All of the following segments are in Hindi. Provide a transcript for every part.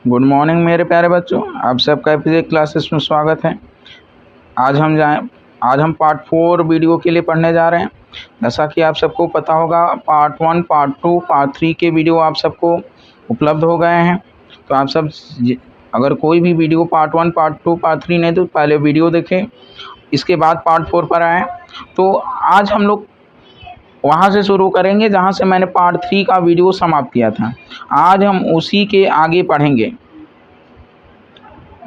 गुड मॉर्निंग मेरे प्यारे बच्चों, आप सबका फिजिक्स क्लासेस में स्वागत है। आज हम पार्ट 4 वीडियो के लिए पढ़ने जा रहे हैं। जैसा कि आप सबको पता होगा, पार्ट 1, पार्ट 2, पार्ट 3 के वीडियो आप सबको उपलब्ध हो गए हैं। तो आप सब अगर कोई भी वीडियो पार्ट 1, पार्ट 2, पार्ट 3 नहीं तो पहले वीडियो देखें, इसके बाद पार्ट 4 पर आएँ। तो आज हम लोग वहाँ से शुरू करेंगे जहाँ से मैंने पार्ट 3 का वीडियो समाप्त किया था। आज हम उसी के आगे पढ़ेंगे।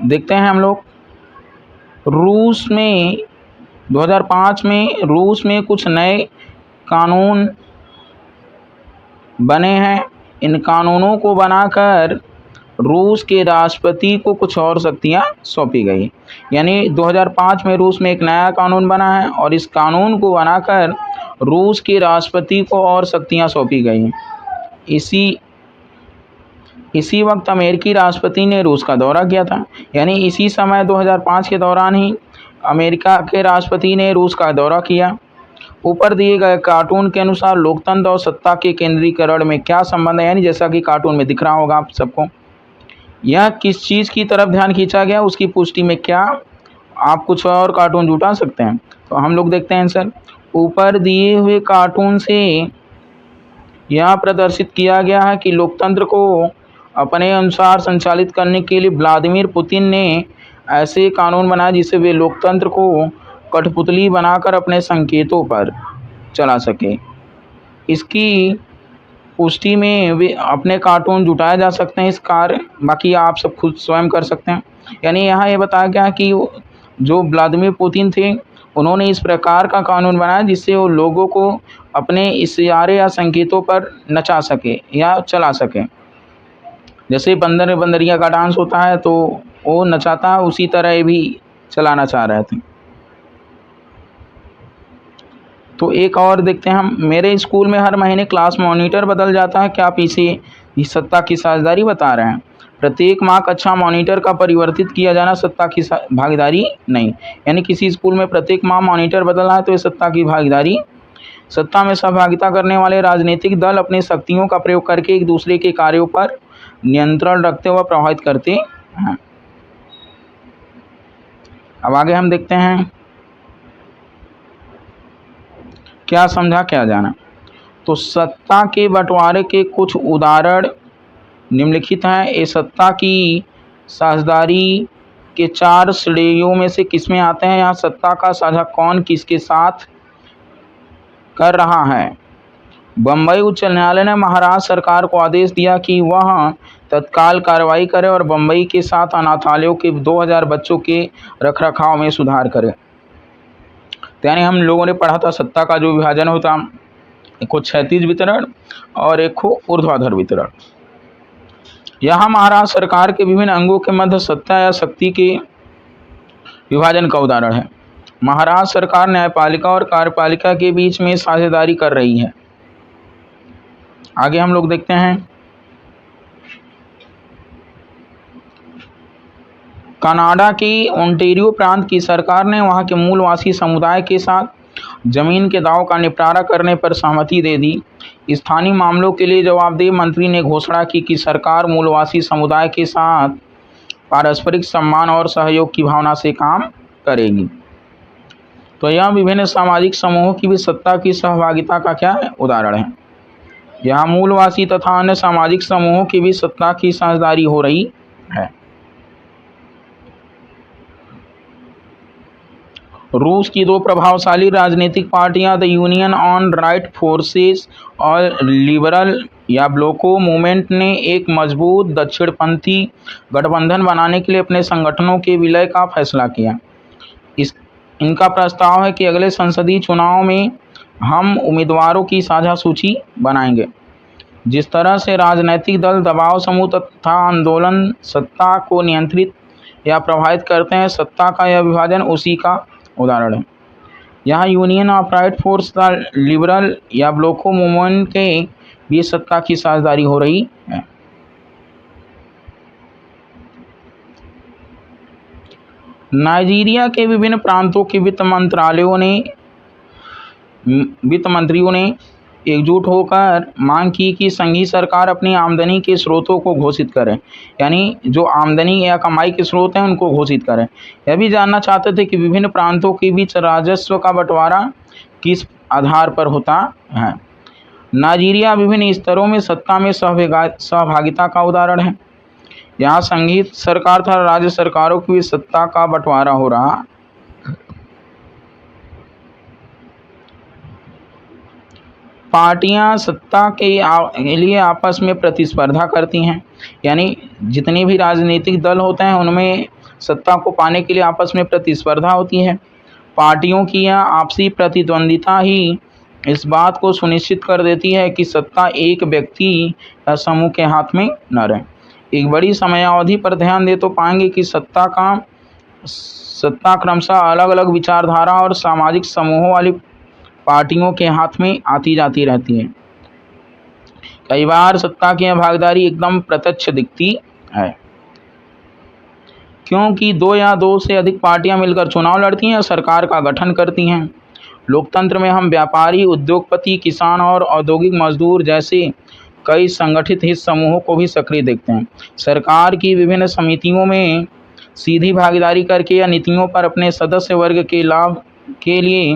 देखते हैं हम लोग रूस में 2005 में रूस में कुछ नए कानून बने हैं। इन कानूनों को बनाकर रूस के राष्ट्रपति को कुछ और शक्तियां सौंपी गई। यानी 2005 में रूस में एक नया कानून बना है और इस कानून को बनाकर रूस के राष्ट्रपति को और शक्तियां सौंपी गई। इसी वक्त अमेरिकी राष्ट्रपति ने रूस का दौरा किया था। यानी इसी समय 2005 के दौरान ही अमेरिका के राष्ट्रपति ने रूस का दौरा किया। ऊपर दिए गए कार्टून के अनुसार लोकतंत्र और सत्ता के केंद्रीकरण में क्या संबंध है, यानी जैसा कि कार्टून में दिख रहा होगा आप सबको, यह किस चीज़ की तरफ ध्यान खींचा गया, उसकी पुष्टि में क्या आप कुछ और कार्टून जुटा सकते हैं। तो हम लोग देखते हैं आंसर। ऊपर दिए हुए कार्टून से यह प्रदर्शित किया गया है कि लोकतंत्र को अपने अनुसार संचालित करने के लिए व्लादिमीर पुतिन ने ऐसे कानून बनाए जिससे वे लोकतंत्र को कठपुतली बनाकर अपने संकेतों पर चला सके। इसकी पुष्टि में वे अपने कार्टून जुटाए जा सकते हैं। इस कार्य बाकी आप सब खुद स्वयं कर सकते हैं। यानी यहाँ ये बताया गया कि जो व्लादिमीर पुतिन थे, उन्होंने इस प्रकार का कानून बनाया जिससे वो लोगों को अपने इशारे या संकेतों पर नचा सके या चला सके। जैसे बंदर बंदरिया का डांस होता है तो वो नचाता है, उसी तरह ये भी चलाना चाह रहे थे। तो एक और देखते हैं हम। मेरे स्कूल में हर महीने क्लास मॉनिटर बदल जाता है, क्या आप इसे इस सत्ता की साझेदारी बता रहे हैं? प्रत्येक माह कक्षा मॉनिटर का परिवर्तित किया जाना सत्ता की भागीदारी नहीं। यानी किसी स्कूल में प्रत्येक माह मॉनिटर बदल रहा है तो ये सत्ता की भागीदारी। सत्ता में सहभागिता करने वाले राजनीतिक दल अपनी शक्तियों का प्रयोग करके एक दूसरे के कार्यों पर नियंत्रण रखते हुए प्रभावित करते हैं। अब आगे हम देखते हैं क्या समझा क्या जाना। तो सत्ता के बंटवारे के कुछ उदाहरण निम्नलिखित हैं। ये सत्ता की साझेदारी के 4 श्रेणियों में से किसमें आते हैं? यहाँ सत्ता का साझा कौन किसके साथ कर रहा है? बम्बई उच्च न्यायालय ने महाराष्ट्र सरकार को आदेश दिया कि वह तत्काल कार्रवाई करे और बम्बई के साथ अनाथालयों के 2000 बच्चों के रखरखाव में सुधार करे। यानी हम लोगों ने पढ़ा था सत्ता का जो विभाजन होता, एक को क्षैतिज वितरण और एक को ऊर्ध्वाधर वितरण। यहाँ महाराष्ट्र सरकार के विभिन्न अंगों के मध्य सत्ता या शक्ति के विभाजन का उदाहरण है। महाराष्ट्र सरकार न्यायपालिका और कार्यपालिका के बीच में साझेदारी कर रही है। आगे हम लोग देखते हैं कनाडा की ओंटारियो प्रांत की सरकार ने वहां के मूलवासी समुदाय के साथ जमीन के दावों का निपटारा करने पर सहमति दे दी। स्थानीय मामलों के लिए जवाबदेह मंत्री ने घोषणा की कि सरकार मूलवासी समुदाय के साथ पारस्परिक सम्मान और सहयोग की भावना से काम करेगी। तो यह विभिन्न सामाजिक समूहों की भी सत्ता की सहभागिता का क्या है? उदाहरण है। यहाँ मूलवासी तथा अन्य सामाजिक समूहों की भी सत्ता की साझेदारी हो रही है। रूस की 2 प्रभावशाली राजनीतिक पार्टियां the union on right forces और लिबरल या ब्लोको मूवमेंट ने एक मजबूत दक्षिणपंथी गठबंधन बनाने के लिए अपने संगठनों के विलय का फैसला किया। इनका प्रस्ताव है कि अगले संसदीय चुनाव में हम उम्मीदवारों की साझा सूची बनाएंगे। जिस तरह से राजनीतिक दल दबाव समूह तथा आंदोलन सत्ता को नियंत्रित या प्रभावित करते हैं, सत्ता का यह विभाजन उसी का उदाहरण है। यहाँ union of right force the liberal या ब्लोको मूवमेंट के बीच सत्ता की साझेदारी हो रही है। नाइजीरिया के विभिन्न प्रांतों के वित्त मंत्रियों ने एकजुट होकर मांग की कि संघीय सरकार अपनी आमदनी के स्रोतों को घोषित करे, यानी जो आमदनी या कमाई के स्रोत हैं उनको घोषित करें। यह भी जानना चाहते थे कि विभिन्न प्रांतों के बीच राजस्व का बंटवारा किस आधार पर होता है। नाइजीरिया विभिन्न स्तरों में सत्ता में सहभागिता का उदाहरण है। यहाँ संघीय सरकार तथा राज्य सरकारों की सत्ता का बंटवारा हो रहा। पार्टियां सत्ता के लिए आपस में प्रतिस्पर्धा करती हैं, यानी जितने भी राजनीतिक दल होते हैं उनमें सत्ता को पाने के लिए आपस में प्रतिस्पर्धा होती है। पार्टियों की यह आपसी प्रतिद्वंदिता ही इस बात को सुनिश्चित कर देती है कि सत्ता एक व्यक्ति या समूह के हाथ में न रहे। एक बड़ी समयावधि पर ध्यान दे तो पाएंगे कि सत्ता क्रमशः अलग अलग विचारधारा और सामाजिक समूहों वाली पार्टियों के हाथ में आती जाती रहती है। कई बार सत्ता की भागीदारी एकदम प्रत्यक्ष दिखती है, क्योंकि दो या दो से अधिक पार्टियां मिलकर चुनाव लड़ती हैं और सरकार का गठन करती हैं। लोकतंत्र में हम व्यापारी, उद्योगपति, किसान और औद्योगिक मजदूर जैसे कई संगठित हित समूहों को भी सक्रिय देखते हैं। सरकार की विभिन्न समितियों में सीधी भागीदारी करके या नीतियों पर अपने सदस्य वर्ग के लाभ के लिए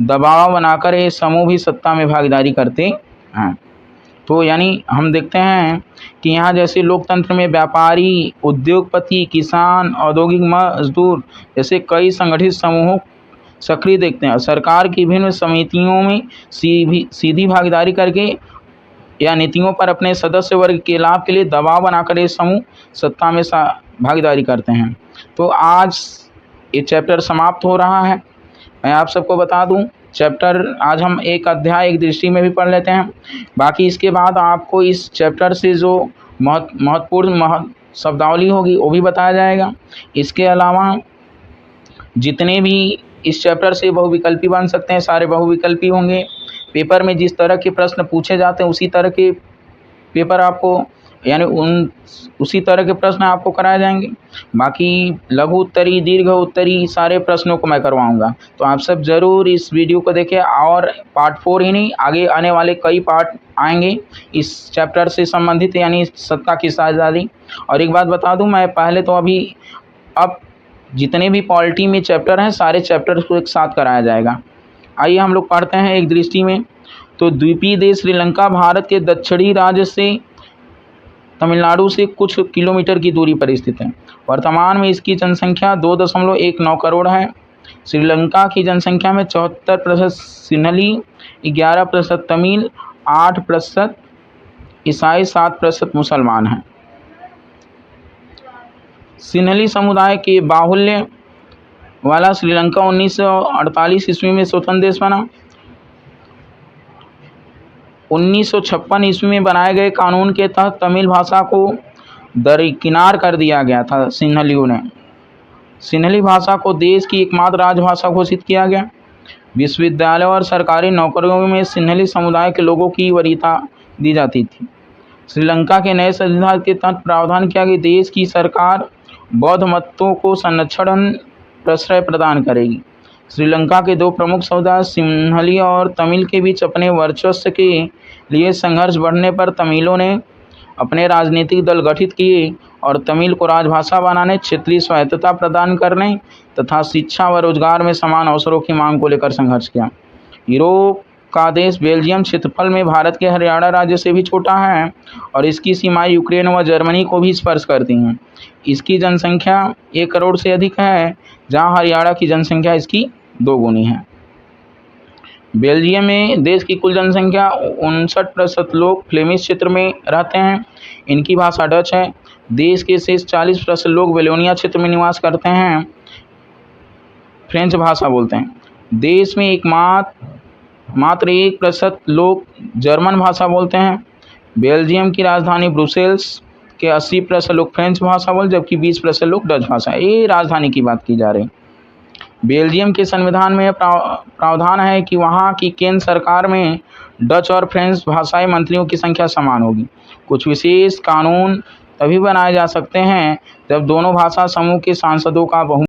दबाव बनाकर ये समूह भी सत्ता में भागीदारी करते हैं। तो यानी हम देखते हैं कि यहाँ जैसे लोकतंत्र में व्यापारी, उद्योगपति, किसान, औद्योगिक मजदूर जैसे कई संगठित समूहों सक्रिय देखते हैं और सरकार की विभिन्न समितियों में सीधी भागीदारी करके या नीतियों पर अपने सदस्य वर्ग के लाभ के लिए दबाव बनाकर ये समूह सत्ता में भागीदारी करते हैं। तो आज ये चैप्टर समाप्त हो रहा है। मैं आप सबको बता दूं, चैप्टर आज हम एक अध्याय एक दृष्टि में भी पढ़ लेते हैं। बाकी इसके बाद आपको इस चैप्टर से जो महत्वपूर्ण शब्दावली होगी वो भी बताया जाएगा। इसके अलावा जितने भी इस चैप्टर से बहुविकल्पी बन सकते हैं सारे बहुविकल्पी होंगे। पेपर में जिस तरह के प्रश्न पूछे जाते हैं उसी तरह के पेपर आपको यानी उसी तरह के प्रश्न आपको कराए जाएंगे। बाकी लघु उत्तरी, दीर्घ उत्तरी सारे प्रश्नों को मैं करवाऊंगा। तो आप सब ज़रूर इस वीडियो को देखें और पार्ट 4 ही नहीं आगे आने वाले कई पार्ट आएंगे इस चैप्टर से संबंधित, यानी सत्ता की साझेदारी। और एक बात बता दूं, मैं पहले तो अब जितने भी पॉलिटी में चैप्टर हैं सारे चैप्टर को एक साथ कराया जाएगा। आइए हम लोग पढ़ते हैं एक दृष्टि में। तो द्वीपीय देश श्रीलंका भारत के दक्षिणी राज्य से तमिलनाडु से कुछ किलोमीटर की दूरी पर स्थित है। वर्तमान में इसकी जनसंख्या 2.19 करोड़ है। श्रीलंका की जनसंख्या में 74% सिन्हली, 11% तमिल, 8% ईसाई, 7% मुसलमान हैं। सिन्हली समुदाय के बाहुल्य वाला श्रीलंका 1948 ईस्वी में स्वतंत्र देश बना। 1956 ईस्वी में बनाए गए कानून के तहत तमिल भाषा को दरकिनार कर दिया गया था। सिन्हलियों ने सिन्हली भाषा को देश की एकमात्र राजभाषा घोषित किया गया। विश्वविद्यालय और सरकारी नौकरियों में सिन्हली समुदाय के लोगों की वरीयता दी जाती थी। श्रीलंका के नए संविधान के तहत प्रावधान किया कि देश की सरकार बौद्ध मतों को संरक्षण प्रश्रय प्रदान करेगी। श्रीलंका के दो प्रमुख समुदाय सिन्हली और तमिल के बीच अपने वर्चस्व के लिए संघर्ष बढ़ने पर तमिलों ने अपने राजनीतिक दल गठित किए और तमिल को राजभाषा बनाने, क्षेत्रीय स्वायत्तता प्रदान करने तथा शिक्षा व रोजगार में समान अवसरों की मांग को लेकर संघर्ष किया। यूरोप का देश बेल्जियम क्षेत्रफल में भारत के हरियाणा राज्य से भी छोटा है और इसकी सीमाएं यूक्रेन व जर्मनी को भी स्पर्श करती हैं। इसकी जनसंख्या 1 करोड़ से अधिक है, जहां हरियाणा की जनसंख्या इसकी 2 गुनी है। बेल्जियम में देश की कुल जनसंख्या 59% लोग फ्लेमिश क्षेत्र में रहते हैं। इनकी भाषा डच है। देश के शेष 40% लोग वेलोनिया क्षेत्र में निवास करते हैं, फ्रेंच भाषा बोलते हैं। देश में मात्र 1% लोग जर्मन भाषा बोलते हैं। बेल्जियम की राजधानी ब्रुसेल्स के 80% लोग फ्रेंच भाषा बोलते, जबकि 20% लोग डच भाषा। ये राजधानी की बात की जा रही। बेल्जियम के संविधान में प्रावधान है कि वहाँ की केंद्र सरकार में डच और फ्रेंच भाषाई मंत्रियों की संख्या समान होगी। कुछ विशेष कानून तभी बनाए जा सकते हैं जब दोनों भाषा समूह के सांसदों का बहुमत